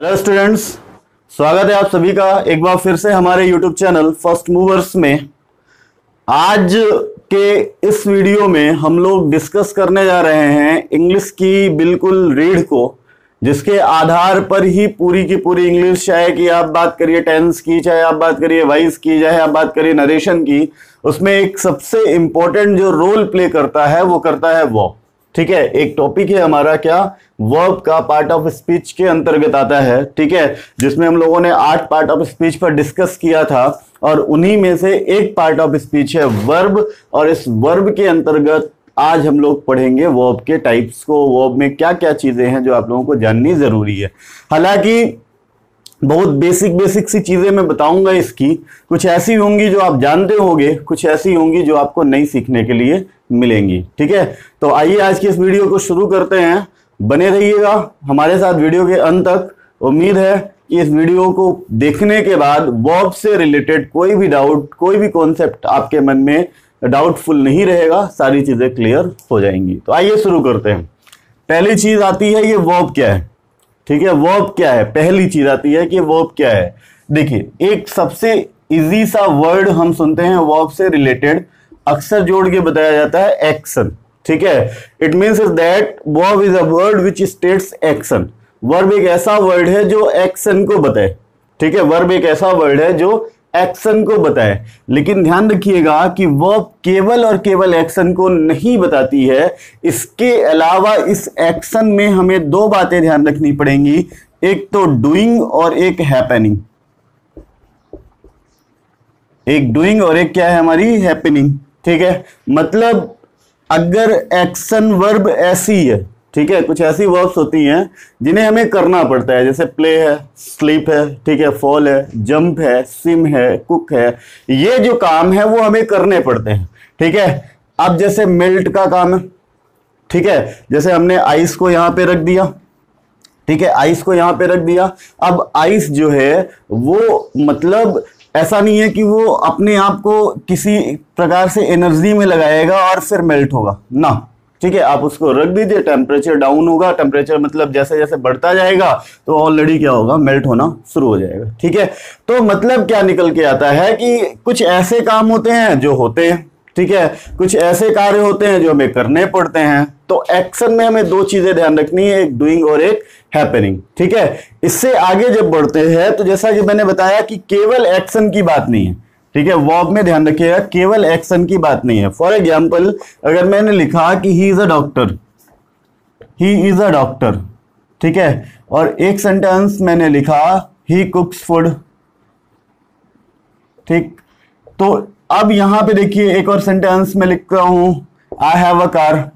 Hello students, स्वागत है आप सभी का एक बार फिर से हमारे यूट्यूब चैनल फर्स्ट मूवर्स में। आज के इस वीडियो में हम लोग डिस्कस करने जा रहे हैं इंग्लिश की बिल्कुल रीढ़ को, जिसके आधार पर ही पूरी की पूरी इंग्लिश, चाहे कि आप बात करिए टेंस की, चाहे आप बात करिए वॉइस की, चाहे आप बात करिए नरेशन की, उसमें एक सबसे इंपॉर्टेंट जो रोल प्ले करता है वो करता है वर्ब। ठीक है, एक टॉपिक है हमारा क्या, वर्ब का पार्ट ऑफ स्पीच के अंतर्गत आता है। ठीक है, जिसमें हम लोगों ने 8 पार्ट ऑफ स्पीच पर डिस्कस किया था और उन्हीं में से एक पार्ट ऑफ स्पीच है वर्ब। और इस वर्ब के अंतर्गत आज हम लोग पढ़ेंगे वर्ब के टाइप्स को, वर्ब में क्या क्या चीजें हैं जो आप लोगों को जाननी जरूरी है। हालांकि बहुत बेसिक सी चीजें मैं बताऊंगा, इसकी कुछ ऐसी होंगी जो आप जानते होंगे, कुछ ऐसी होंगी जो आपको नई सीखने के लिए मिलेंगी। ठीक है, तो आइए आज की इस वीडियो को शुरू करते हैं। बने रहिएगा हमारे साथ वीडियो के अंत तक। उम्मीद है कि इस वीडियो को देखने के बाद वर्ब से रिलेटेड कोई भी डाउट, कोई भी कॉन्सेप्ट आपके मन में डाउटफुल नहीं रहेगा, सारी चीजें क्लियर हो जाएंगी। तो आइए शुरू करते हैं। पहली चीज आती है ये वर्ब क्या है। ठीक है, वर्ब क्या है, पहली चीज आती है कि वर्ब क्या है। देखिए, एक सबसे इजी सा वर्ड हम सुनते हैं वर्ब से रिलेटेड, अक्सर जोड़ के बताया जाता है एक्शन। ठीक है, it means that verb is a word which states action. Verb एक ऐसा वर्ड है जो एक्शन को बताए। ठीक है, वर्ब एक ऐसा वर्ड है जो एक्शन को बताए। लेकिन ध्यान रखिएगा कि वर्ब केवल और केवल एक्शन को नहीं बताती है, इसके अलावा इस एक्शन में हमें 2 बातें ध्यान रखनी पड़ेंगी, एक तो डूइंग और एक हैपनिंग। एक डूइंग और एक क्या है हमारी, हैपनिंग। ठीक है, मतलब अगर एक्शन वर्ब ऐसी है, ठीक है, कुछ ऐसी वर्ब्स होती हैं जिन्हें हमें करना पड़ता है, जैसे प्ले है, स्लीप है, ठीक है, फॉल है, जंप है, स्विम है, कुक है, ये जो काम है वो हमें करने पड़ते हैं। ठीक है, अब जैसे मेल्ट का काम है, ठीक है, जैसे हमने आइस को यहां पे रख दिया, ठीक है, आइस को यहां पे रख दिया। अब आइस जो है वो मतलब ऐसा नहीं है कि वो अपने आप को किसी प्रकार से एनर्जी में लगाएगा और फिर मेल्ट होगा ना। ठीक है, आप उसको रख दीजिए, टेम्परेचर डाउन होगा, टेम्परेचर मतलब जैसे जैसे बढ़ता जाएगा तो ऑलरेडी क्या होगा, मेल्ट होना शुरू हो जाएगा। ठीक है, तो मतलब क्या निकल के आता है कि कुछ ऐसे काम होते हैं जो होते हैं, ठीक है, कुछ ऐसे कार्य होते हैं जो हमें करने पड़ते हैं। तो एक्शन में हमें 2 चीजें ध्यान रखनी है, एक डूइंग और एक हैपनिंग। ठीक है, इससे आगे जब बढ़ते हैं तो जैसा कि मैंने बताया कि केवल एक्शन की बात नहीं है। ठीक है, वर्ब में ध्यान रखिएगा केवल एक्शन की बात नहीं है। फॉर एग्जाम्पल, अगर मैंने लिखा कि he is a doctor, he is a doctor, ठीक है, और एक सेंटेंस मैंने लिखा ही कुक्स फूड। ठीक, तो अब यहां पे देखिए एक और सेंटेंस में लिख रहा हूं I have a car,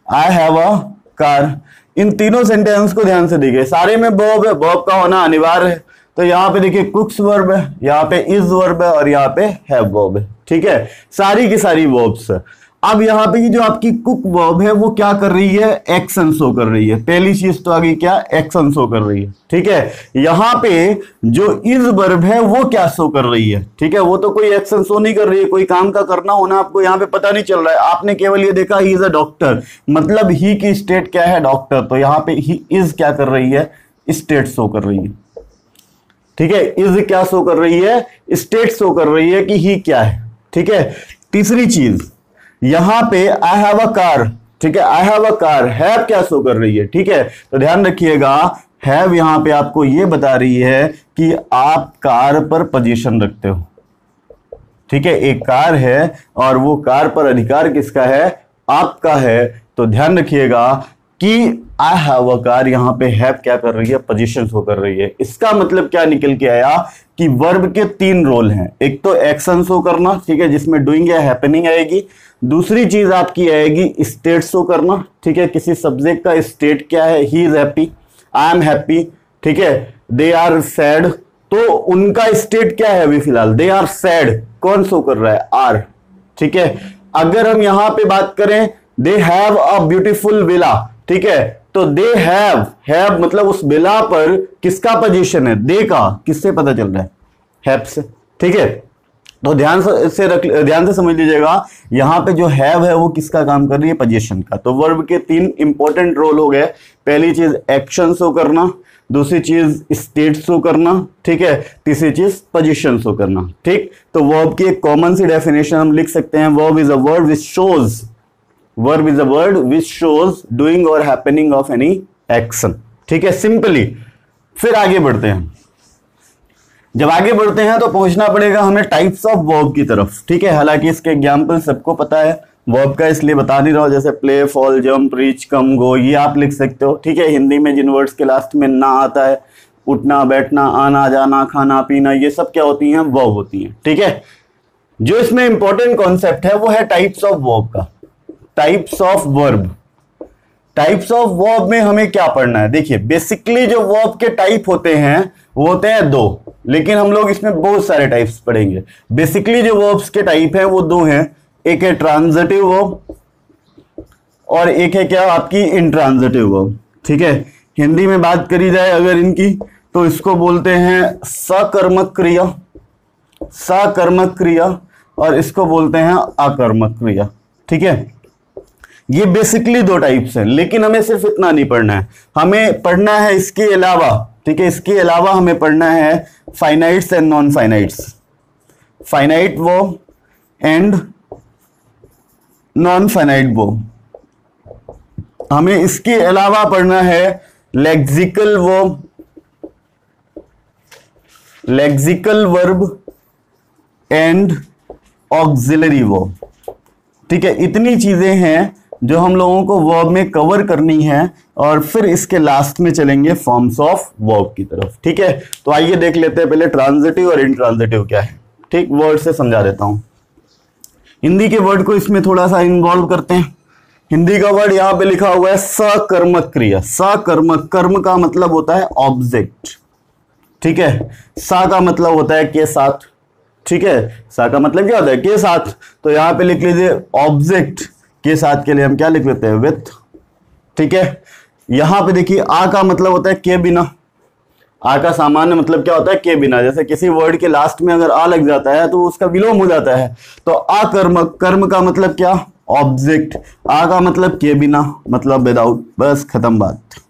I have a car. इन तीनों सेंटेंस को ध्यान से देखिए, सारे में वर्ब है, वर्ब का होना अनिवार्य है। तो यहां पे देखिए कुक्स वर्ब है, यहां पे इज वर्ब है और यहां पे हैव वर्ब है। ठीक है, सारी की सारी वर्ब्स है। अब यहां पे जो आपकी कुक वर्ब है वो क्या कर रही है, एक्शन शो कर रही है। पहली चीज तो आगे क्या, एक्शन शो कर रही है। ठीक है, यहां पे जो इज वर्ब है वो क्या शो कर रही है, ठीक है, वो तो कोई एक्शन शो नहीं कर रही है, कोई काम का करना होना आपको यहां पे पता नहीं चल रहा है। आपने केवल ये देखा ही इज अ डॉक्टर, मतलब ही की स्टेट क्या है, डॉक्टर। तो यहां पे ही इज क्या कर रही है, स्टेट शो कर रही है। ठीक है, इज क्या शो कर रही है, स्टेट शो कर रही है कि ही क्या है। ठीक है, तीसरी चीज यहां पे आई हैव अ कार, ठीक है, आई हैव अ कार, हैव क्या शो कर रही है। ठीक है, तो ध्यान रखिएगा हैव यहां पे आपको ये बता रही है कि आप कार पर पोजीशन रखते हो। ठीक है, एक कार है और वो कार पर अधिकार किसका है, आपका है। तो ध्यान रखिएगा कि आई हैव अ कार, यहां पे हैव क्या कर रही है, पोजीशन शो कर रही है। इसका मतलब क्या निकल के आया कि वर्ब के 3 रोल हैं, एक तो एक्शन शो करना, ठीक है, जिसमें डूइंग या हैपनिंग आएगी। दूसरी चीज आपकी आएगी स्टेट शो करना, ठीक है, किसी सब्जेक्ट का स्टेट क्या है, he is happy, I am happy, ठीक है, दे आर सैड, तो उनका स्टेट क्या है अभी फिलहाल, दे आर सैड, कौन शो कर रहा है, आर। ठीक है, अगर हम यहां पे बात करें they have a beautiful villa, ठीक है, तो दे हैव मतलब उस विला पर किसका पोजीशन है, दे का, किससे पता चल रहा है, हैव से। ठीक है, तो ध्यान से समझ लीजिएगा, यहां पे जो हैव है वो किसका काम कर रही है, पोजीशन का। तो वर्ब के 3 इंपॉर्टेंट रोल हो गए। पहली चीज एक्शन शो करना, दूसरी चीज स्टेट शो करना, ठीक है, तीसरी चीज पोजीशन शो करना, ठीक। तो वर्ब की एक कॉमन सी डेफिनेशन हम लिख सकते हैं, verb is a word which shows, verb is a word which shows doing और हैपनिंग ऑफ एनी एक्शन, ठीक है, सिंपली। फिर आगे बढ़ते हैं। जब आगे बढ़ते हैं तो पहुंचना पड़ेगा हमें टाइप्स ऑफ वर्ब की तरफ, ठीक है। हालांकि इसके एग्जाम्पल सबको पता है वर्ब का, इसलिए बता नहीं रहा हूं, जैसे प्ले, फॉल, जंप, रीच, कम, गो, ये आप लिख सकते हो, ठीक है। हिंदी में जिन वर्ड्स के लास्ट में ना आता है, उठना, बैठना, आना, जाना, खाना, पीना, ये सब क्या होती हैं, वर्ब होती हैं, ठीक है। जो इसमें इंपॉर्टेंट कॉन्सेप्ट है वो है टाइप्स ऑफ वर्ब का। Types of verb, types of verb में हमें क्या पढ़ना है? देखिए, बेसिकली जो वर्ब के टाइप होते हैं वो होते हैं दो, लेकिन हम लोग इसमें बहुत सारे टाइप्स पढ़ेंगे। बेसिकली जो वर्ब्स के टाइप हैं वो दो हैं, एक है ट्रांजिटिव वर्ब और एक है क्या, आपकी इंट्रांजिटिव वर्ब, ठीक है। हिंदी में बात करी जाए अगर इनकी, तो इसको बोलते हैं सकर्मक क्रिया, सकर्मक क्रिया, और इसको बोलते हैं अकर्मक क्रिया, ठीक है। ये बेसिकली दो टाइप्स हैं, लेकिन हमें सिर्फ इतना नहीं पढ़ना है, हमें पढ़ना है इसके अलावा, ठीक है, इसके अलावा हमें पढ़ना है finites and non finites, finite verb and non finite verb. हमें इसके अलावा पढ़ना है lexical verb, lexical verb and auxiliary verb, ठीक है। इतनी चीजें हैं जो हम लोगों को वर्ब में कवर करनी है, और फिर इसके लास्ट में चलेंगे फॉर्म्स ऑफ वर्ब की तरफ, ठीक है। तो आइए देख लेते हैं पहले ट्रांजिटिव और इंट्रांजिटिव क्या है, ठीक। वर्ड से समझा देता हूं, हिंदी के वर्ड को इसमें थोड़ा सा इन्वॉल्व करते हैं। हिंदी का वर्ड यहां पे लिखा हुआ है सकर्मक क्रिया, सकर्मक, कर्म का मतलब होता है ऑब्जेक्ट, ठीक है। सा का मतलब होता है के साथ, ठीक है, सा का मतलब क्या होता है, के साथ। तो यहां पे लिख लीजिए ऑब्जेक्ट के साथ के लिए हम क्या लिख लेते हैं, विथ, ठीक है। यहां पे देखिए आ का मतलब होता है के बिना, आ का सामान्य मतलब क्या होता है, के बिना। जैसे किसी वर्ड के लास्ट में अगर आ लग जाता है तो उसका विलोम हो जाता है, तो अकर्मक, कर्म का मतलब क्या, ऑब्जेक्ट, आ का मतलब के बिना, मतलब विदाउट, बस खत्म बात।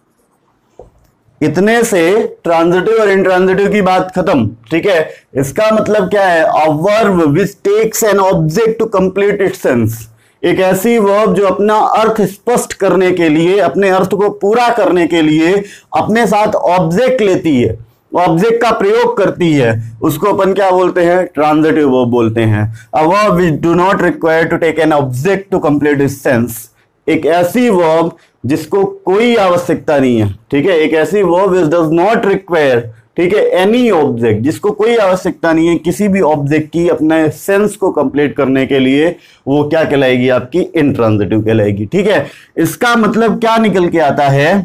इतने से ट्रांजिटिव और इंट्रांजिटिव की बात खत्म, ठीक है। इसका मतलब क्या है, a verb which takes an object to complete its sense, एक ऐसी वर्ब जो अपना अर्थ स्पष्ट करने के लिए, अपने अर्थ को पूरा करने के लिए अपने साथ ऑब्जेक्ट लेती है, ऑब्जेक्ट का प्रयोग करती है, उसको अपन क्या बोलते हैं, ट्रांजिटिव वर्ब बोलते हैं। A verb which do not require to take an object to complete its sense, एक ऐसी वर्ब जिसको कोई आवश्यकता नहीं है, ठीक है। एक ऐसी verb which does not require, ठीक है, एनी ऑब्जेक्ट, जिसको कोई आवश्यकता नहीं है किसी भी ऑब्जेक्ट की अपने सेंस को कंप्लीट करने के लिए, वो क्या कहलाएगी, आपकी इंट्रांजिटिव कहलाएगी, ठीक है। इसका मतलब क्या निकल के आता है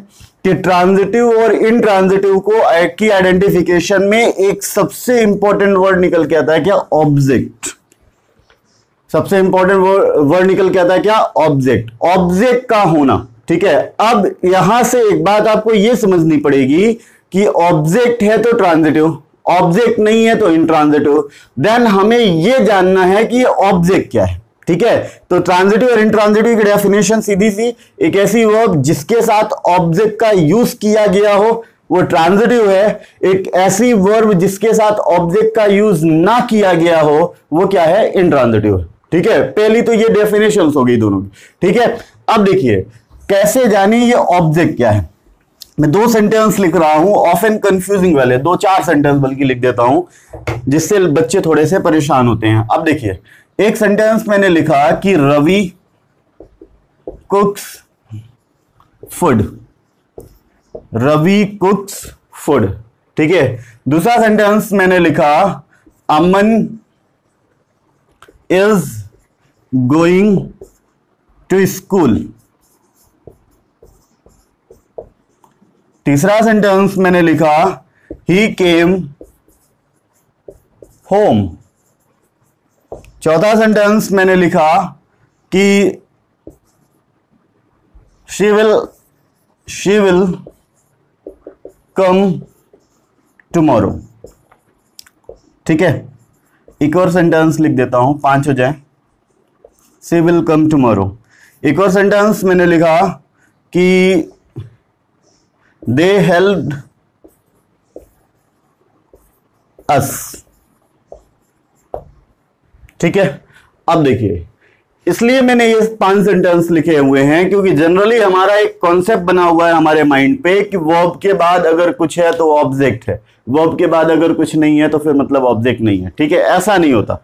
कि ट्रांजिटिव और इंट्रांजिटिव को की आइडेंटिफिकेशन में एक सबसे इंपॉर्टेंट वर्ड निकल के आता है क्या, ऑब्जेक्ट। सबसे इंपॉर्टेंट वर्ड निकल के आता है क्या, ऑब्जेक्ट, ऑब्जेक्ट का होना, ठीक है। अब यहां से एक बात आपको यह समझनी पड़ेगी कि ऑब्जेक्ट है तो ट्रांजिटिव, ऑब्जेक्ट नहीं है तो इंट्रांजिटिव। देन हमें यह जानना है कि ये ऑब्जेक्ट क्या है, ठीक है। तो ट्रांजिटिव और इंट्रांजिटिव की डेफिनेशन सीधी सी, एक ऐसी वर्ब जिसके साथ ऑब्जेक्ट का यूज किया गया हो वो ट्रांजिटिव है, एक ऐसी वर्ब जिसके साथ ऑब्जेक्ट का यूज ना किया गया हो वो क्या है, इंट्रांजिटिव है, ठीक है। पहली तो ये डेफिनेशन हो गई दोनों की, ठीक है। अब देखिए कैसे जानी ये ऑब्जेक्ट क्या है। मैं दो सेंटेंस लिख रहा हूं, ऑफन कंफ्यूजिंग वाले, दो चार सेंटेंस बल्कि लिख देता हूं, जिससे बच्चे थोड़े से परेशान होते हैं। अब देखिए, एक सेंटेंस मैंने लिखा कि Ravi cooks food, Ravi cooks food, ठीक है। दूसरा सेंटेंस मैंने लिखा Aman is going to school. तीसरा सेंटेंस मैंने लिखा ही केम होम। चौथा सेंटेंस मैंने लिखा कि शी विल कम टुमारो, ठीक है। एक और सेंटेंस लिख देता हूं, 5 हो जाए, शी विल कम टुमारो। एक और सेंटेंस मैंने लिखा कि they helped अस। ठीक है, अब देखिए, इसलिए मैंने ये 5 सेंटेंस लिखे हुए हैं क्योंकि जनरली हमारा एक कॉन्सेप्ट बना हुआ है हमारे माइंड पे कि वर्ब के बाद अगर कुछ है तो ऑब्जेक्ट है, वर्ब के बाद अगर कुछ नहीं है तो फिर मतलब ऑब्जेक्ट नहीं है। ठीक है, ऐसा नहीं होता।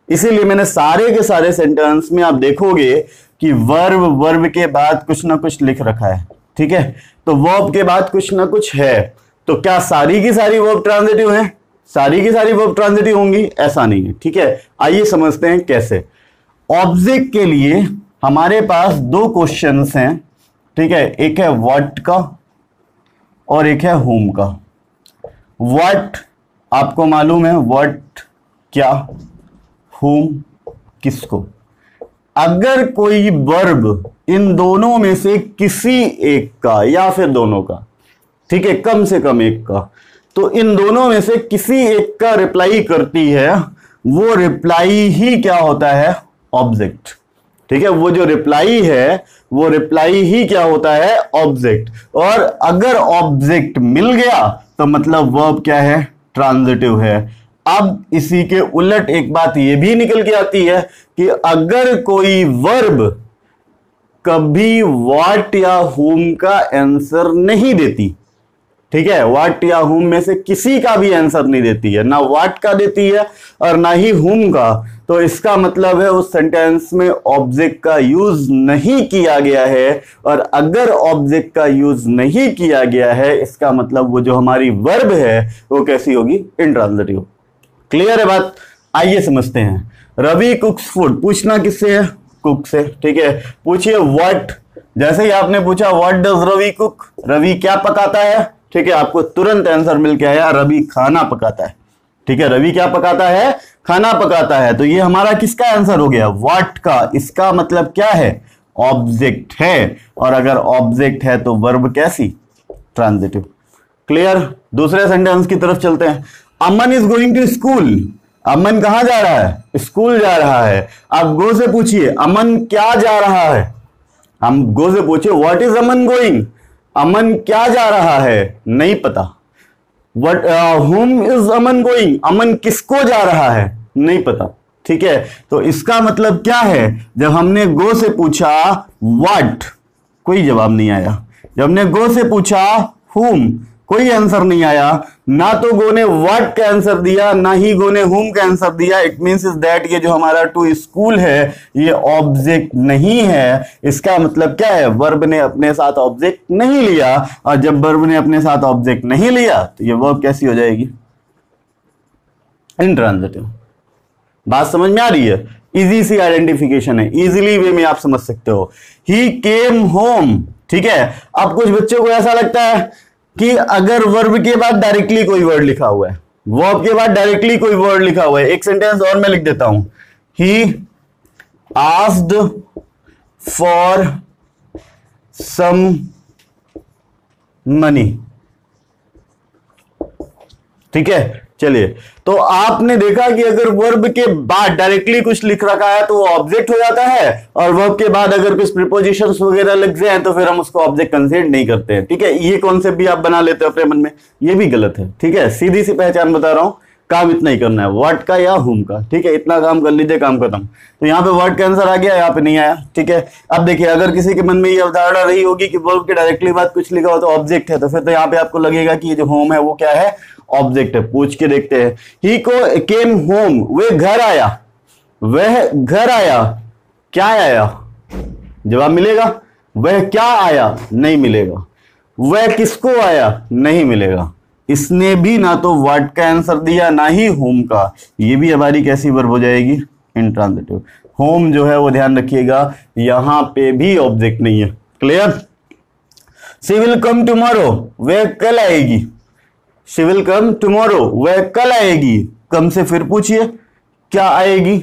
इसीलिए मैंने सारे के सारे सेंटेंस में आप देखोगे कि वर्ब के बाद कुछ ना कुछ लिख रखा है। ठीक है, तो वर्ब के बाद कुछ ना कुछ है। तो क्या सारी की सारी वर्ब ट्रांजिटिव है? सारी की सारी वर्ब ट्रांजिटिव होंगी? ऐसा नहीं है। ठीक है, आइए समझते हैं कैसे। ऑब्जेक्ट के लिए हमारे पास 2 क्वेश्चंस हैं। ठीक है, एक है व्हाट का और एक है होम का। व्हाट आपको मालूम है, व्हाट क्या, होम किसको। अगर कोई वर्ब इन दोनों में से किसी एक का या फिर दोनों का, ठीक है, कम से कम एक का, तो इन दोनों में से किसी एक का रिप्लाई करती है, वो रिप्लाई ही क्या होता है? ऑब्जेक्ट। ठीक है, वो जो रिप्लाई है वो रिप्लाई ही क्या होता है? ऑब्जेक्ट। और अगर ऑब्जेक्ट मिल गया तो मतलब वर्ब क्या है? ट्रांजिटिव है। अब इसी के उलट एक बात ये भी निकल के आती है कि अगर कोई वर्ब कभी व्हाट या होम का आंसर नहीं देती, ठीक है, व्हाट या होम में से किसी का भी आंसर नहीं देती है, ना व्हाट का देती है और ना ही होम का, तो इसका मतलब है उस सेंटेंस में ऑब्जेक्ट का यूज नहीं किया गया है। और अगर ऑब्जेक्ट का यूज नहीं किया गया है, इसका मतलब वो जो हमारी वर्ब है वो कैसी होगी? इंट्रांजिटिव। क्लियर है बात? आइए समझते हैं। रवि कुक्स फूड, पूछना किससे है? कुक से। ठीक है, पूछिए व्हाट। जैसे ही आपने पूछा what does Ravi cook, Ravi क्या पकाता है, ठीक है, आपको तुरंत आंसर मिल के आया, रवि खाना पकाता है। ठीक है, रवि क्या पकाता है? खाना पकाता है। तो ये हमारा किसका आंसर हो गया? व्हाट का। इसका मतलब क्या है? ऑब्जेक्ट है। और अगर ऑब्जेक्ट है तो वर्ब कैसी? ट्रांजिटिव। क्लियर? दूसरे सेंटेंस की तरफ चलते हैं। अमन इज गोइंग टू स्कूल। अमन कहां जा रहा है? स्कूल जा रहा है। आप गो से पूछिए अमन क्या जा रहा है। हम गो से पूछिए what is Aman going. Aman क्या जा रहा है? नहीं पता। What whom is Aman going, Aman किसको जा रहा है? नहीं पता। ठीक है, तो इसका मतलब क्या है? जब हमने गो से पूछा व्हाट, कोई जवाब नहीं आया। जब हमने गो से पूछा whom, कोई आंसर नहीं आया। ना तो गो ने व्हाट का आंसर दिया, ना ही गो ने whom का आंसर दिया। इट मींस इज दैट ये जो हमारा टू स्कूल है ये ऑब्जेक्ट नहीं है। इसका मतलब क्या है? वर्ब ने अपने साथ ऑब्जेक्ट नहीं लिया, और जब वर्ब ने अपने साथ ऑब्जेक्ट नहीं लिया तो ये वर्ब कैसी हो जाएगी? इंट्रांजिटिव। बात समझ में आ रही है? इजी सी आइडेंटिफिकेशन है, इजीली वे में आप समझ सकते हो। ही केम होम। ठीक है, अब कुछ बच्चों को ऐसा लगता है कि अगर वर्ब के बाद डायरेक्टली कोई वर्ड लिखा हुआ है, वर्ब के बाद डायरेक्टली कोई वर्ड लिखा हुआ है, एक सेंटेंस और मैं लिख देता हूं, he asked for some money. ठीक है, चलिए, तो आपने देखा कि अगर वर्ब के बाद डायरेक्टली कुछ लिख रखा है तो वो ऑब्जेक्ट हो जाता है, और वर्ब के बाद अगर कुछ प्रीपोजिशंस वगैरह लग जाए तो फिर हम उसको ऑब्जेक्ट कंसीडर नहीं करते हैं। ठीक है, ये कॉन्सेप्ट भी आप बना लेते हो अपने मन में, ये भी गलत है। ठीक है, सीधी सी पहचान बता रहा हूं, काम इतना ही करना है, व्हाट का या हुम का। ठीक है, इतना काम कर लीजिए, काम खत्म। तो यहाँ पे वर्ड का आंसर आ गया, यहाँ पे नहीं आया। ठीक है, अब देखिए, अगर किसी के मन में ये अवधारणा रही होगी कि वर्ब के डायरेक्टली बाद कुछ लिखा हो तो ऑब्जेक्ट है, तो फिर तो यहाँ पे आपको लगेगा कि ये जो होम है वो क्या है? ऑब्जेक्ट है। पूछ के देखते हैं। ही को केम होम, वह घर आया। वह घर आया, क्या आया? जवाब मिलेगा। वह क्या आया? नहीं मिलेगा। वह किसको आया? नहीं मिलेगा। इसने भी ना तो व्हाट का आंसर दिया ना ही होम का। ये भी हमारी कैसी वर्ब हो जाएगी? इंट्रांजिटिव। होम जो है वो ध्यान रखिएगा, यहां पे भी ऑब्जेक्ट नहीं है। Clear? She will come tomorrow, वह कल आएगी। शी विल कम टुमारो, वह कल आएगी। कम से फिर पूछिए क्या आएगी।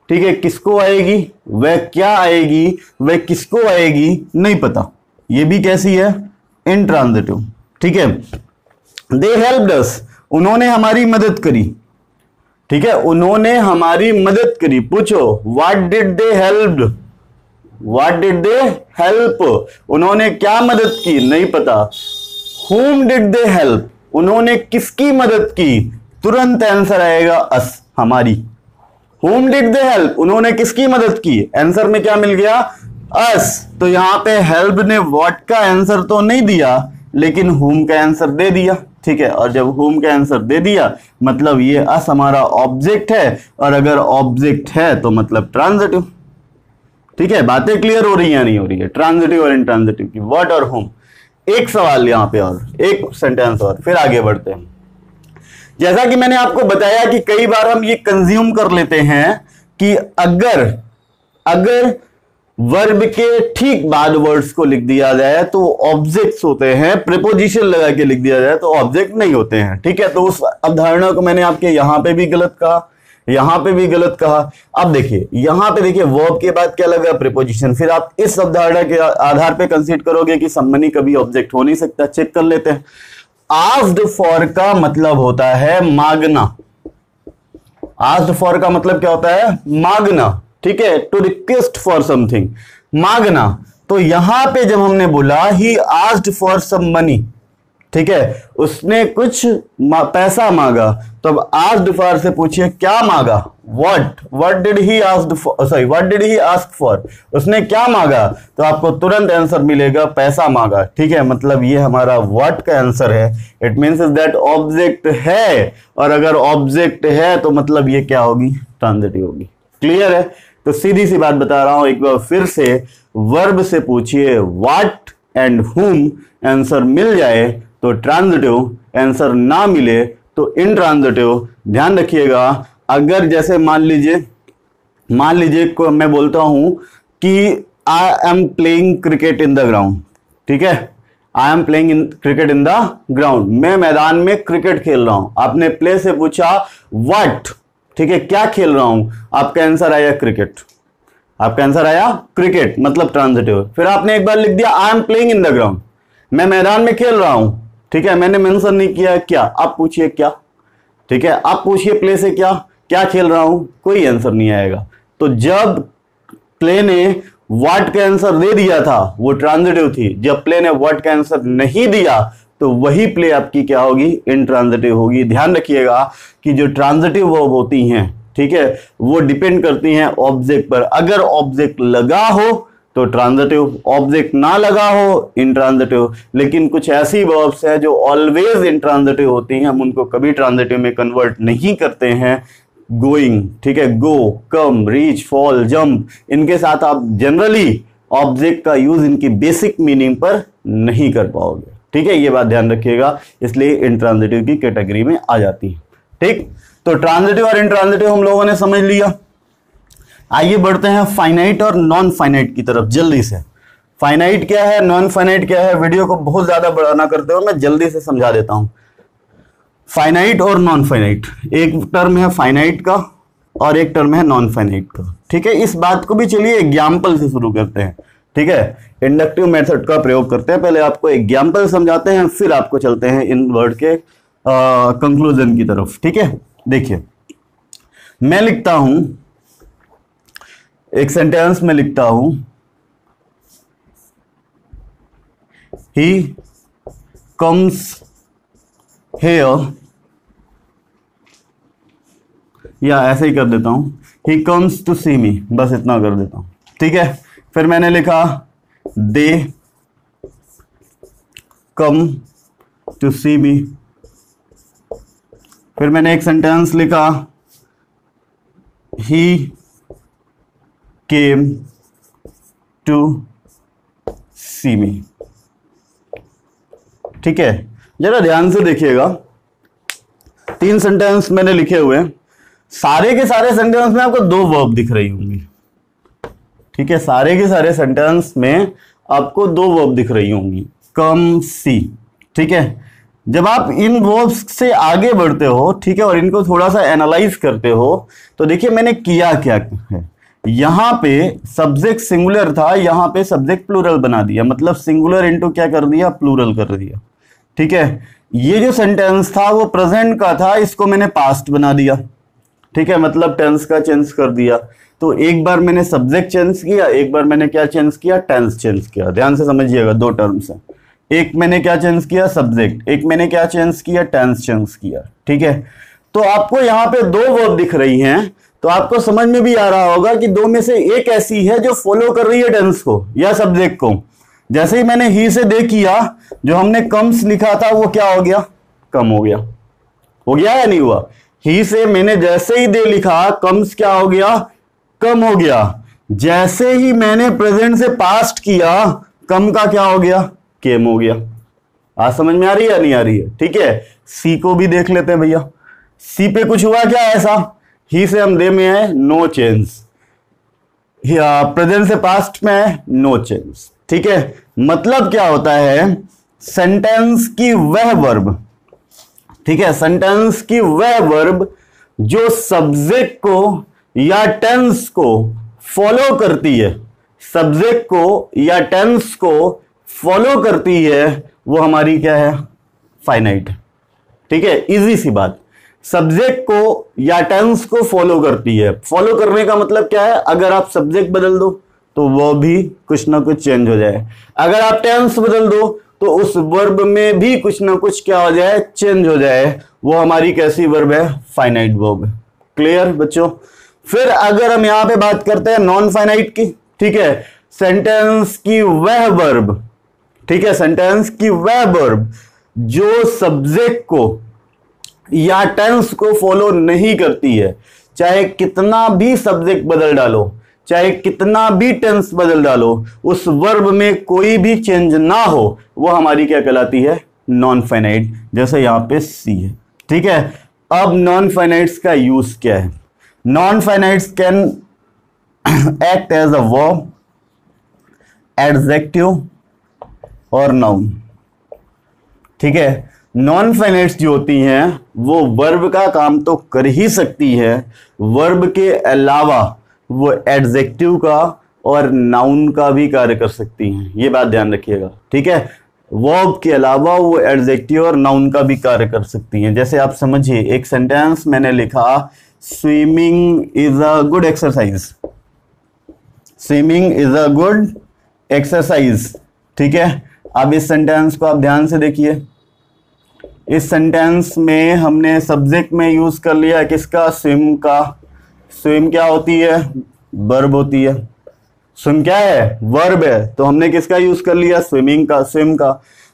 ठीक है, किसको आएगी? वह क्या आएगी, वह किसको आएगी? नहीं पता। ये भी कैसी है? इंट्रांजिटिव। ठीक है, दे हेल्प्ड अस, उन्होंने हमारी मदद करी। ठीक है, उन्होंने हमारी मदद करी। पूछो what did they helped, what did they help, उन्होंने क्या मदद की? नहीं पता। whom डिड दे हेल्प, उन्होंने किसकी मदद की? तुरंत आंसर आएगा अस, हमारी। whom did they help, उन्होंने किसकी मदद की, आंसर में क्या मिल गया, अस। तो यहां पे हेल्प ने व्हाट का आंसर तो नहीं दिया, लेकिन whom का आंसर दे दिया, ठीक है। और जब whom का आंसर दे दिया मतलब ये अस हमारा ऑब्जेक्ट है, और अगर ऑब्जेक्ट है तो मतलब ट्रांजिटिव, ठीक है। बातें क्लियर हो रही है नहीं हो रही है, ट्रांजिटिव और इंट्रांजिटिव की, व्हाट और whom। एक सवाल यहां पे और एक सेंटेंस और, फिर आगे बढ़ते हैं। जैसा कि मैंने आपको बताया कि कई बार हम ये कंज्यूम कर लेते हैं कि अगर वर्ब के ठीक बाद वर्ड्स को लिख दिया जाए तो ऑब्जेक्ट्स होते हैं, प्रीपोजिशन लगा के लिख दिया जाए तो ऑब्जेक्ट नहीं होते हैं, ठीक है। तो उस अवधारणा को मैंने आपके यहां पे भी गलत कहा, यहां पे भी गलत कहा। अब देखिए यहां पे देखिए वर्ब के बाद क्या लगा, प्रीपोजिशन। फिर आप इस अवधारणा के आधार पे कंसीडर करोगे कि संबंधी कभी ऑब्जेक्ट हो नहीं सकता। चेक कर लेते हैं। आस्क्ड फॉर का मतलब होता है मांगना, आस्क्ड फॉर का मतलब क्या होता है, मांगना, ठीक है। टू रिक्वेस्ट फॉर समथिंग, मांगना। तो यहां पे जब हमने बोला he asked for some money, ठीक है, उसने कुछ पैसा मांगा, तो अब आस्क्ड फॉर से पूछिए क्या मांगा, what did he asked for, sorry what did he ask for, उसने क्या मांगा, तो आपको तुरंत आंसर मिलेगा पैसा मांगा, ठीक है। मतलब ये हमारा व्हाट का आंसर है। इट मींस दैट ऑब्जेक्ट है, और अगर ऑब्जेक्ट है तो मतलब ये क्या होगी, ट्रांजिटिव होगी। क्लियर है। तो सीधी सी बात बता रहा हूं एक बार फिर से, वर्ब से पूछिए व्हाट एंड whom, आंसर मिल जाए तो ट्रांजिटिव, आंसर ना मिले तो इनट्रांजिटिव। ध्यान रखिएगा, अगर जैसे मान लीजिए को मैं बोलता हूं कि I am playing cricket in the ground, ठीक है, I am playing cricket in the ground, मैं मैदान में क्रिकेट खेल रहा हूं। आपने प्ले से पूछा व्हाट, ठीक है, क्या खेल रहा हूं, आपका आंसर आया क्रिकेट, आपका आंसर आया क्रिकेट, मतलब ट्रांजिटिव। फिर आपने एक बार लिख दिया I am playing in the ground, मैं मैदान में खेल रहा हूं, ठीक है, मैंने मेंशन नहीं किया क्या, आप पूछिए क्या, ठीक है, आप पूछिए प्ले से क्या खेल रहा हूं, कोई आंसर नहीं आएगा। तो जब प्ले ने व्हाट का आंसर दे दिया था वो ट्रांजिटिव थी, जब प्ले ने व्हाट का आंसर नहीं दिया तो वही प्ले आपकी क्या होगी, इनट्रांजिटिव होगी। ध्यान रखिएगा कि जो ट्रांजिटिव वर्ब होती हैं, ठीक है, वो डिपेंड करती हैं ऑब्जेक्ट पर। अगर ऑब्जेक्ट लगा हो तो ट्रांजिटिव, ऑब्जेक्ट ना लगा हो इनट्रांजिटिव। लेकिन कुछ ऐसी वर्ब्स हैं जो ऑलवेज इनट्रांजिटिव होती हैं, हम उनको कभी ट्रांजिटिव में कन्वर्ट नहीं करते हैं। गोइंग, ठीक है, गो, कम, रीच, फॉल, जंप, इनके साथ आप जनरली ऑब्जेक्ट का यूज इनकी बेसिक मीनिंग पर नहीं कर पाओगे, ठीक है, ये बात ध्यान रखिएगा। इसलिए इनट्रांजिटिव की कैटेगरी में आ जाती है, ठीक। तो ट्रांजिटिव और इनट्रांजिटिव हम लोगों ने समझ लिया। आइए बढ़ते हैं फाइनाइट और नॉन फाइनाइट की तरफ जल्दी से। फाइनाइट क्या है, नॉन फाइनाइट क्या है, वीडियो को बहुत ज्यादा बड़ा ना करते हो, मैं जल्दी से समझा देता हूं। फाइनाइट और नॉन फाइनाइट, एक टर्म है फाइनाइट का और एक टर्म है नॉन फाइनाइट का, ठीक है। इस बात को भी चलिए एग्जाम्पल से शुरू करते हैं, ठीक है। इंडक्टिव मेथड का प्रयोग करते हैं, पहले आपको एग्जाम्पल समझाते हैं, फिर आपको चलते हैं इन वर्ड के कंक्लूजन की तरफ, ठीक है। देखिए मैं लिखता हूं, एक सेंटेंस में लिखता हूं, ही कम्स हेयर, या ऐसे ही कर देता हूं, ही कम्स टू सी मी, बस इतना कर देता हूं, ठीक है। फिर मैंने लिखा दे कम टू सी मी। फिर मैंने एक सेंटेंस लिखा ही केम टू सी मी, ठीक है। जरा ध्यान से देखिएगा, 3 सेंटेंस मैंने लिखे हुए हैं, सारे के सारे सेंटेंस में आपको 2 वर्ब दिख रही होंगी, ठीक है, सारे के सारे सेंटेंस में आपको 2 वर्ब दिख रही होंगी, कम सी, ठीक है। जब आप इन वर्ब्स से आगे बढ़ते हो, ठीक है, और इनको थोड़ा सा एनालाइज करते हो, तो देखिए मैंने किया क्या है, यहां पे सब्जेक्ट सिंगुलर था, यहां पे सब्जेक्ट प्लूरल बना दिया, मतलब सिंगुलर इनटू क्या कर दिया, प्लूरल कर दिया, ठीक है। ये जो सेंटेंस था वो प्रेजेंट का था, इसको मैंने पास्ट बना दिया, ठीक है, मतलब टेंस का चेंज कर दिया। तो एक बार मैंने सब्जेक्ट चेंज किया, एक बार मैंने क्या चेंज किया, टेंस चेंज किया। ध्यान से समझिएगा, 2 टर्म्स हैं, एक मैंने क्या चेंज किया, सब्जेक्ट, एक मैंने क्या चेंज किया, टेंस चेंज किया, ठीक है। तो आपको यहाँ पे दो वर्ब दिख रही हैं, तो आपको समझ में भी आ रहा होगा कि दो में से एक ऐसी है जो फॉलो कर रही है टेंस को या सब्जेक्ट को। जैसे ही मैंने ही से दे किया, जो हमने कम्स लिखा था वो क्या हो गया, कम हो गया। हो गया या नहीं हुआ? ही से मैंने जैसे ही दे लिखा, कम्स क्या हो गया, कम हो गया। जैसे ही मैंने प्रेजेंट से पास्ट किया, कम का क्या हो गया, केम हो गया। आज समझ में आ रही है या नहीं आ रही है? ठीक है, सी को भी देख लेते हैं भैया। सी पे कुछ हुआ क्या ऐसा? ही से हम दे में है नो चेंज, प्रेजेंट से पास्ट में है नो चेंज। ठीक है, मतलब क्या होता है, सेंटेंस की वह वर्ब, ठीक है, सेंटेंस की वह वर्ब जो सब्जेक्ट को या टेंस को फॉलो करती है, सब्जेक्ट को या टेंस को फॉलो करती है, वो हमारी क्या है, फाइनाइट। ठीक है, इजी सी बात, सब्जेक्ट को या टेंस को फॉलो करती है। फॉलो करने का मतलब क्या है, अगर आप सब्जेक्ट बदल दो तो वो भी कुछ ना कुछ चेंज हो जाए, अगर आप टेंस बदल दो तो उस वर्ब में भी कुछ ना कुछ क्या हो जाए, चेंज हो जाए। वो हमारी कैसी वर्ब है, फाइनाइट वर्ब। क्लियर बच्चों? फिर अगर हम यहां पे बात करते हैं नॉन फाइनाइट की, ठीक है, सेंटेंस की वह वर्ब, ठीक है, सेंटेंस की वह वर्ब जो सब्जेक्ट को या टेंस को फॉलो नहीं करती है, चाहे कितना भी सब्जेक्ट बदल डालो, चाहे कितना भी टेंस बदल डालो, उस वर्ब में कोई भी चेंज ना हो, वो हमारी क्या कहलाती है, नॉन फाइनाइट। जैसे यहां पे सी है। ठीक है, अब नॉन फाइनाइट्स का यूज क्या है? Non finites can act as a verb, adjective और नाउन। ठीक है, नॉन फाइनाइट्स जो होती हैं वो वर्ब का काम तो कर ही सकती है, वर्ब के अलावा वो एडजेक्टिव का और नाउन का भी कार्य कर सकती हैं। ये बात ध्यान रखिएगा। ठीक है, वर्ब के अलावा वो एडजेक्टिव और नाउन का भी कार्य कर सकती हैं। जैसे आप समझिए, एक सेंटेंस मैंने लिखा, swimming is a good exercise, swimming is a good exercise. ठीक है, अब इस सेंटेंस को आप ध्यान से देखिए। इस सेंटेंस में हमने सब्जेक्ट में यूज कर लिया किसका, स्विम का। स्विम क्या होती है, वर्ब होती है। स्विम क्या है, वर्ब है, तो हमने किसका यूज कर लिया, स्विमिंग का, स्विम का।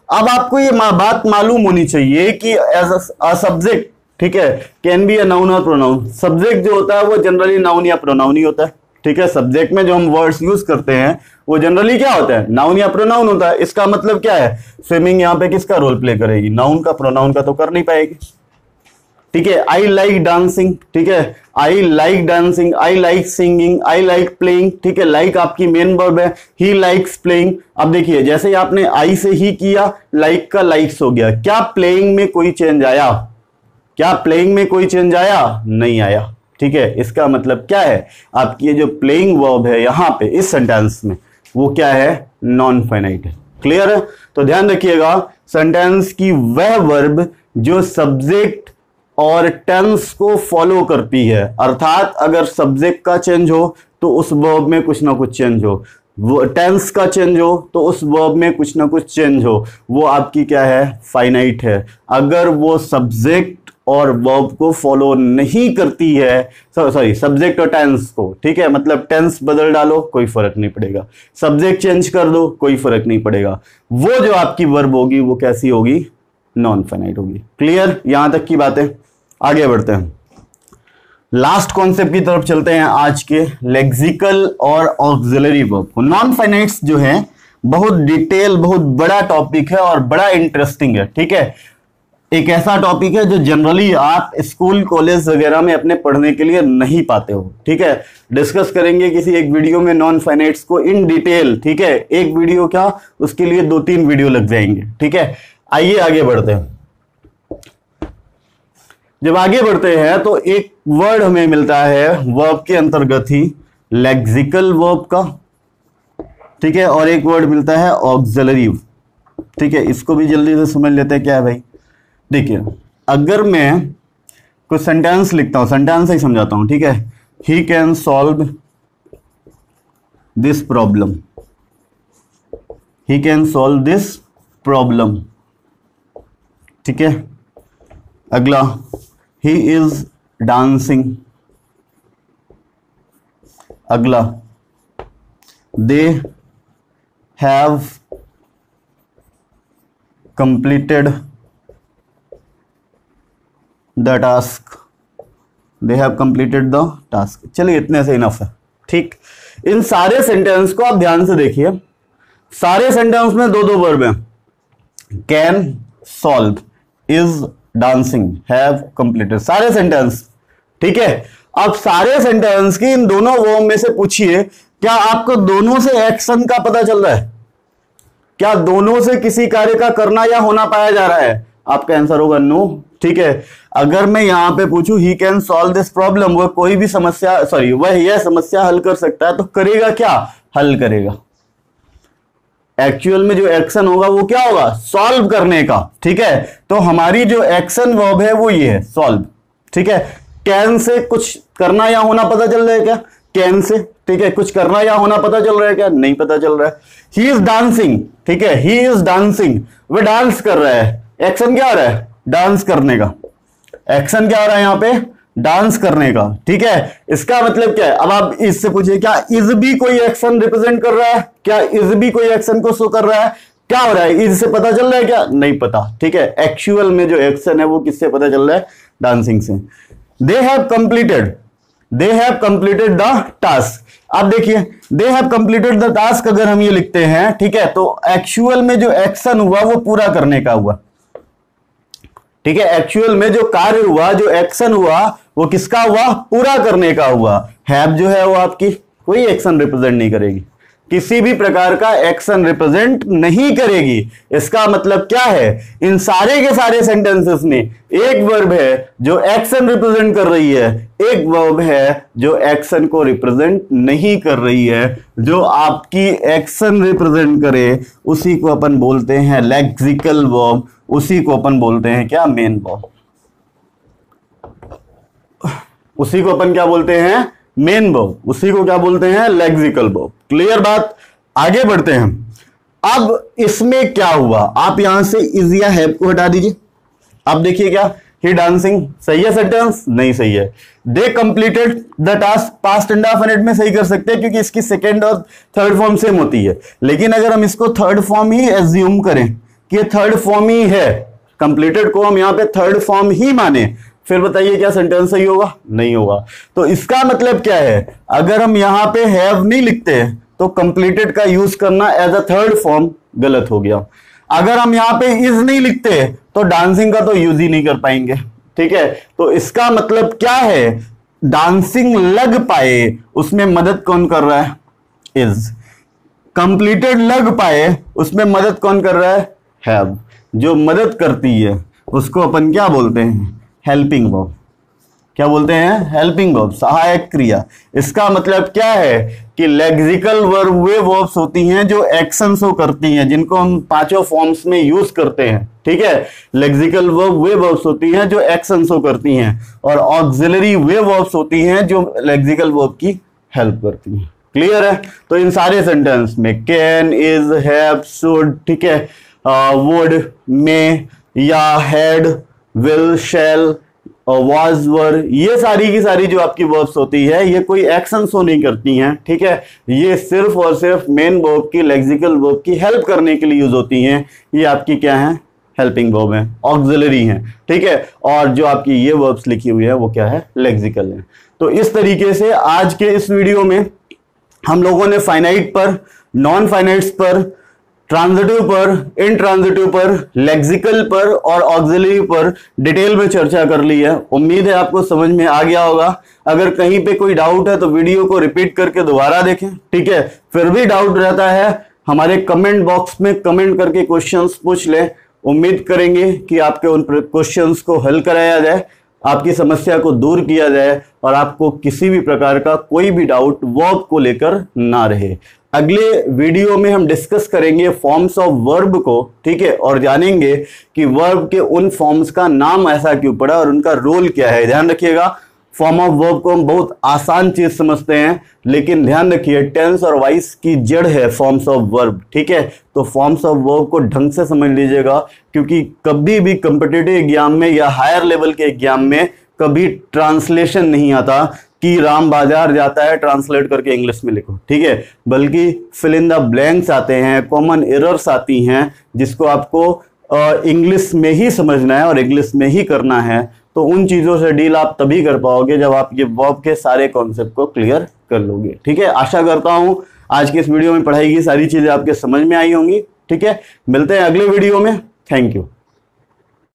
अब आपको ये बात मालूम होनी चाहिए कि एज अ सब्जेक्ट, ठीक है, कैन बी अ नाउन और प्रोनाउन। सब्जेक्ट जो होता है वो जनरली नाउन या प्रोनाउन ही होता है। ठीक है, सब्जेक्ट में जो हम वर्ड्स यूज करते हैं वो जनरली क्या होता है, नाउन या प्रोनाउन होता है। इसका मतलब क्या है, स्विमिंग यहाँ पे किसका रोल प्ले करेगी, नाउन का, प्रोनाउन का तो कर नहीं पाएगी। ठीक है, आई लाइक डांसिंग, ठीक है, I like dancing, I like singing, I like playing. ठीक है, लाइक आपकी मेन वर्ब है, ही लाइक्स प्लेइंग। अब देखिए, जैसे ही आपने आई से ही किया, लाइक का लाइक्स हो गया। क्या प्लेइंग में कोई चेंज आया, क्या प्लेइंग में कोई चेंज आया, नहीं आया। ठीक है, इसका मतलब क्या है, आपकी ये जो प्लेइंग वर्ब है यहां पे इस सेंटेंस में, वो क्या है, नॉन फाइनाइट है। क्लियर है? तो ध्यान रखिएगा, सेंटेंस की वह वर्ब जो सब्जेक्ट और टेंस को फॉलो करती है, अर्थात अगर सब्जेक्ट का चेंज हो तो उस वर्ब में कुछ ना कुछ चेंज हो, वो टेंस का चेंज हो तो उस वर्ब में कुछ ना कुछ चेंज हो, वो आपकी क्या है, फाइनाइट है। अगर वो सब्जेक्ट और वर्ब को फॉलो नहीं करती है, सॉरी सब्जेक्ट और टेंस को, ठीक है, मतलब टेंस बदल डालो कोई फर्क नहीं पड़ेगा, सब्जेक्ट चेंज कर दो कोई फर्क नहीं पड़ेगा, वो जो आपकी वर्ब होगी वो कैसी होगी, नॉन फाइनाइट होगी। क्लियर? यहां तक की बातें, आगे बढ़ते हैं, लास्ट कॉन्सेप्ट की तरफ चलते हैं आज के, लेक्सिकल और ऑक्सिलरी वर्ब को। नॉन फाइनाइट्स जो है बहुत डिटेल, बहुत बड़ा टॉपिक है और बड़ा इंटरेस्टिंग है। ठीक है, एक ऐसा टॉपिक है जो जनरली आप स्कूल कॉलेज वगैरह में अपने पढ़ने के लिए नहीं पाते हो। ठीक है, डिस्कस करेंगे किसी एक वीडियो में नॉन फाइनाइट्स को इन डिटेल। ठीक है, एक वीडियो क्या, उसके लिए 2-3 वीडियो लग जाएंगे। ठीक है, आइए आगे बढ़ते हैं। जब आगे बढ़ते हैं तो एक वर्ड हमें मिलता है वर्ब के अंतर्गत ही, लेक्सिकल वर्ब का। ठीक है, और एक वर्ड मिलता है ऑक्सिलरी। ठीक है, इसको भी जल्दी से समझ लेते हैं क्या है भाई। देखिए, अगर मैं कुछ सेंटेंस लिखता हूं, सेंटेंस ही समझाता हूं। ठीक है, he can solve this problem, he can solve this problem. ठीक है, अगला, ही इज डांसिंग। अगला, they have completed the task. They have completed the task. चलिए इतने से इनफ है, ठीक। इन सारे सेंटेंस को आप ध्यान से देखिए, सारे सेंटेंस में दो दो वर्ब हैं, can, solve, is dancing, have completed, सारे सेंटेंस, ठीक है। अब सारे सेंटेंस की इन दोनों वर्ब में से पूछिए, क्या आपको दोनों से एक्शन का पता चल रहा है? क्या दोनों से किसी कार्य का करना या होना पाया जा रहा है? आपका आंसर होगा नो, ठीक है। अगर मैं यहां पे पूछूं he can solve this problem, वह कोई भी समस्या, सॉरी वह यह समस्या हल कर सकता है, तो करेगा क्या? हल करेगा। एक्चुअल में जो एक्शन होगा वो क्या होगा? सॉल्व करने का, ठीक है। तो हमारी जो एक्शन वर्ब है वो ये है, सॉल्व, ठीक है। कैन से कुछ करना या होना पता चल रहा है क्या? कैन से, ठीक है, कुछ करना या होना पता चल रहा है क्या? नहीं पता चल रहा है। ही इज डांसिंग, ठीक है, ही इज डांसिंग, वह डांस कर रहा है। एक्शन क्या हो रहा है? डांस करने का। एक्शन क्या हो रहा है यहाँ पे? डांस करने का, ठीक है। इसका मतलब क्या है? अब आप इससे पूछिए, क्या इज भी कोई एक्शन रिप्रेजेंट कर रहा है? क्या इज भी कोई एक्शन को शो कर रहा है? क्या हो रहा है? इज से पता चल रहा है क्या? नहीं पता, ठीक है। एक्चुअल में जो एक्शन है वो किससे पता चल रहा है? डांसिंग से। They have completed, they have completed the task. अब देखिए, they have completed the task अगर हम ये लिखते हैं, ठीक है, तो एक्चुअल में जो एक्शन हुआ वो पूरा करने का हुआ, ठीक है। एक्चुअल में जो कार्य हुआ, जो एक्शन हुआ, वो किसका हुआ? पूरा करने का हुआ। हैव जो है वो आपकी कोई एक्शन रिप्रेजेंट नहीं करेगी, किसी भी प्रकार का एक्शन रिप्रेजेंट नहीं करेगी। इसका मतलब क्या है? इन सारे के सारे सेंटेंसेस में एक वर्ब है जो एक्शन रिप्रेजेंट कर रही है, एक वर्ब है जो एक्शन को रिप्रेजेंट नहीं कर रही है। जो आपकी एक्शन रिप्रेजेंट करे उसी को अपन बोलते हैं लेक्सिकल वर्ब, उसी को अपन बोलते हैं क्या? Main verb. उसी को अपन क्या बोलते हैं? Main verb. उसी को क्या बोलते हैं? Lexical verb. क्लियर बात? आगे बढ़ते हैं। अब इसमें क्या हुआ? आप यहां से इज या हैव को हटा दीजिए। अब देखिए, क्या ही डांसिंग सही है सेंटेंस? नहीं सही है। दे completed the task, past indefinite में सही कर सकते हैं क्योंकि इसकी सेकेंड और थर्ड फॉर्म सेम होती है। लेकिन अगर हम इसको थर्ड फॉर्म ही एज्यूम करें कि थर्ड फॉर्म ही है, कंप्लीटेड को हम यहां पे थर्ड फॉर्म ही माने, फिर बताइए क्या सेंटेंस सही होगा? नहीं होगा। तो इसका मतलब क्या है? अगर हम यहां पे हैव नहीं लिखते तो कंप्लीटेड का यूज करना एज अ थर्ड फॉर्म गलत हो गया। अगर हम यहां पे इज नहीं लिखते तो डांसिंग का तो यूज ही नहीं कर पाएंगे, ठीक है। तो इसका मतलब क्या है? डांसिंग लग पाए उसमें मदद कौन कर रहा है? इज। कंप्लीटेड लग पाए उसमें मदद कौन कर रहा है? हैव। जो मदद करती है उसको अपन क्या बोलते हैं? Helping verb. क्या बोलते हैं? हेल्पिंग वर्ब, सहायक क्रिया। इसका मतलब क्या है कि लेक्सिकल वर्ब वे वर्ब्स होती हैं जो एक्शन शो करती हैं, जिनको हम पांचों फॉर्म्स में यूज करते हैं, ठीक है। लेक्सिकल वर्ब वे वर्ब्स होती हैं जो एक्शन शो करती हैं, और ऑक्सिलरी वे वर्ब्स होती हैं जो लेक्सिकल वर्ब की हेल्प करती हैं। क्लियर है? तो इन सारे सेंटेंस में कैन, इज, हैव, शुड, ठीक है, वुड, मे या हैड, विल, शैल, वाज, वर, ये सारी की सारी जो आपकी वर्ब्स होती है ये कोई एक्शन शो नहीं करती हैं, ठीक है। ये सिर्फ और सिर्फ मेन वर्ब की, लेक्सिकल वर्ब की हेल्प करने के लिए यूज होती हैं। ये आपकी क्या है? हेल्पिंग वर्ब है, ऑक्सिलरी है, ठीक है। और जो आपकी ये वर्ब्स लिखी हुई है वो क्या है? लेक्सिकल है। तो इस तरीके से आज के इस वीडियो में हम लोगों ने फाइनाइट पर, नॉन फाइनाइट्स पर, ट्रांजिटिव पर, इंट्रांजिटिव पर, लेक्सिकल पर और ऑक्सिलरी पर डिटेल में चर्चा कर ली है। उम्मीद है आपको समझ में आ गया होगा। अगर कहीं पे कोई डाउट है तो वीडियो को रिपीट करके दोबारा देखें, ठीक है। फिर भी डाउट रहता है हमारे कमेंट बॉक्स में कमेंट करके क्वेश्चंस पूछ लें। उम्मीद करेंगे कि आपके उन क्वेश्चंस को हल कराया जाए, आपकी समस्या को दूर किया जाए और आपको किसी भी प्रकार का कोई भी डाउट वर्ब को लेकर ना रहे। अगले वीडियो में हम डिस्कस करेंगे फॉर्म्स ऑफ वर्ब को, ठीक है, और जानेंगे कि वर्ब के उन फॉर्म्स का नाम ऐसा क्यों पड़ा और उनका रोल क्या है। ध्यान रखिएगा, फॉर्म ऑफ वर्ब को हम बहुत आसान चीज समझते हैं, लेकिन ध्यान रखिए टेंस और वाइस की जड़ है फॉर्म्स ऑफ वर्ब, ठीक है। तो फॉर्म्स ऑफ वर्ब को ढंग से समझ लीजिएगा, क्योंकि कभी भी कॉम्पिटिटिव एग्जाम में या हायर लेवल के एग्जाम में कभी ट्रांसलेशन नहीं आता कि राम बाजार जाता है ट्रांसलेट करके इंग्लिश में लिखो, ठीक है, बल्कि फिल इन द ब्लैंक्स आते हैं, कॉमन एरर्स आती हैं जिसको आपको इंग्लिश में ही समझना है और इंग्लिश में ही करना है। तो उन चीज़ों से डील आप तभी कर पाओगे जब आप ये वर्ब के सारे कॉन्सेप्ट को क्लियर कर लोगे, ठीक है। आशा करता हूँ आज के इस वीडियो में पढ़ाई की सारी चीज़ें आपके समझ में आई होंगी, ठीक है। मिलते हैं अगले वीडियो में, थैंक यू।